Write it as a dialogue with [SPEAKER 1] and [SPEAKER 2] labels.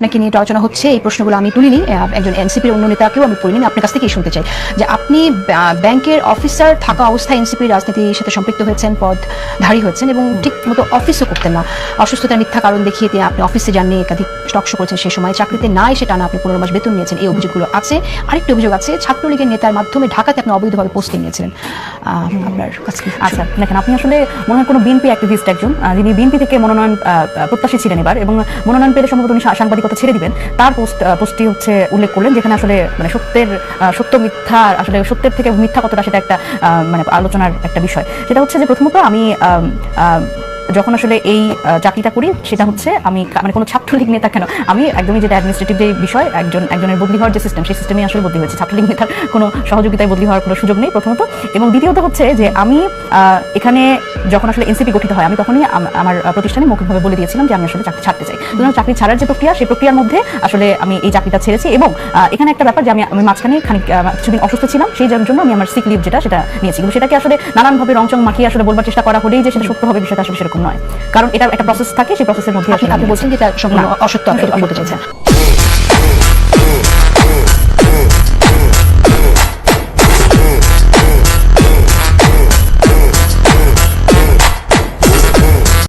[SPEAKER 1] আপনাকে নিয়ে আলোচনা হচ্ছে, এই প্রশ্নগুলো আমি তুলিনি, একজন এনসিপির অন্য নেতাকেও আমি বলিনি, আপনার কাছ থেকেই শুনতে চাই যে আপনি ব্যাংকের অফিসার থাকা অবস্থায় এনসিপির রাজনীতির সাথে সম্পৃক্ত হয়েছেন, পদধারী হয়েছেন এবং ঠিক মতো অফিসও করতেন না, অসুস্থতার মিথ্যা কারণ দেখিয়ে দিয়ে আপনি অফিসে যাননি, একাধিক স্টক শো করেছেন, সেই সময় চাকরিতে না এসে টানা আপনি 15 মাস বেতন নিয়েছেন, এই অভিযোগগুলো আছে। আরেকটি অভিযোগ আছে, ছাত্রলীগের নেতার মাধ্যমে ঢাকাতে আপনি অবৈধভাবে পোস্টিং নিয়েছিলেন। আপনার কাছে
[SPEAKER 2] আচ্ছা, দেখেন, আপনি আসলে মনে হয় কোনো বিএনপি অ্যাক্টিভিস্ট একজন, যিনি বিএনপি থেকে মনোনয়ন প্রত্যাশী ছিলেন এবার, এবং মনোনয়ন পেলে সম্ভবত উনি সাংবাদিকতা ছেড়ে দিবেন, তার পোস্টটি হচ্ছে উল্লেখ করলেন, যেখানে আসলে মানে সত্য মিথ্যা, আসলে সত্যের থেকে মিথ্যা কতটা সেটা একটা মানে আলোচনার একটা বিষয়। সেটা হচ্ছে যে প্রথমত আমি যখন আসলে এই চাকরিটা করি সেটা হচ্ছে আমি মানে কোনো ছাত্রলীগ নেতা কেন, আমি একদমই যেটা অ্যাডমিনিস্ট্রেটিভ যে বিষয়, একজনের বদলি হওয়ার যে সিস্টেম, সেই সিস্টেমে আসলে বদলি হয়েছে, ছাত্রলীগ নেতার কোনো সহযোগিতায় বদলি হওয়ার কোনো সুযোগ নেই প্রথমত। এবং দ্বিতীয়ত হচ্ছে যে আমি এখানে যখন আসলে এনসিপি গঠিত হয়, আমি তখনই আমার প্রতিষ্ঠানে মৌখিকভাবে বলে দিয়েছিলাম যে আমি আসলে চাকরি ছাড়তে চাই। সুতরাং চাকরি ছাড়ার যে প্রক্রিয়া, সেই প্রক্রিয়ার মধ্যে আসলে আমি এই চাকরিটা ছেড়েছি। এবং এখানে একটা ব্যাপার যে আমি মাঝখানে কিছুদিন অসুস্থ ছিলাম, সেই জন্য আমি আমার সিক লিভ সেটা নিয়েছি, কিন্তু সেটাকে আসলে নানানভাবে রংচং মাখিয়ে আসলে বলবার চেষ্টা করা হলেই যে সেটা সত্য হবে, বিষয়টা আসলে সেরকম নয়, কারণ এটা একটা প্রসেস থাকে, সেই প্রসেসের মধ্যে
[SPEAKER 1] আপনি বলছেন যে এটা সম্পূর্ণ অসত্য, আপনি বলতে চাইছেন।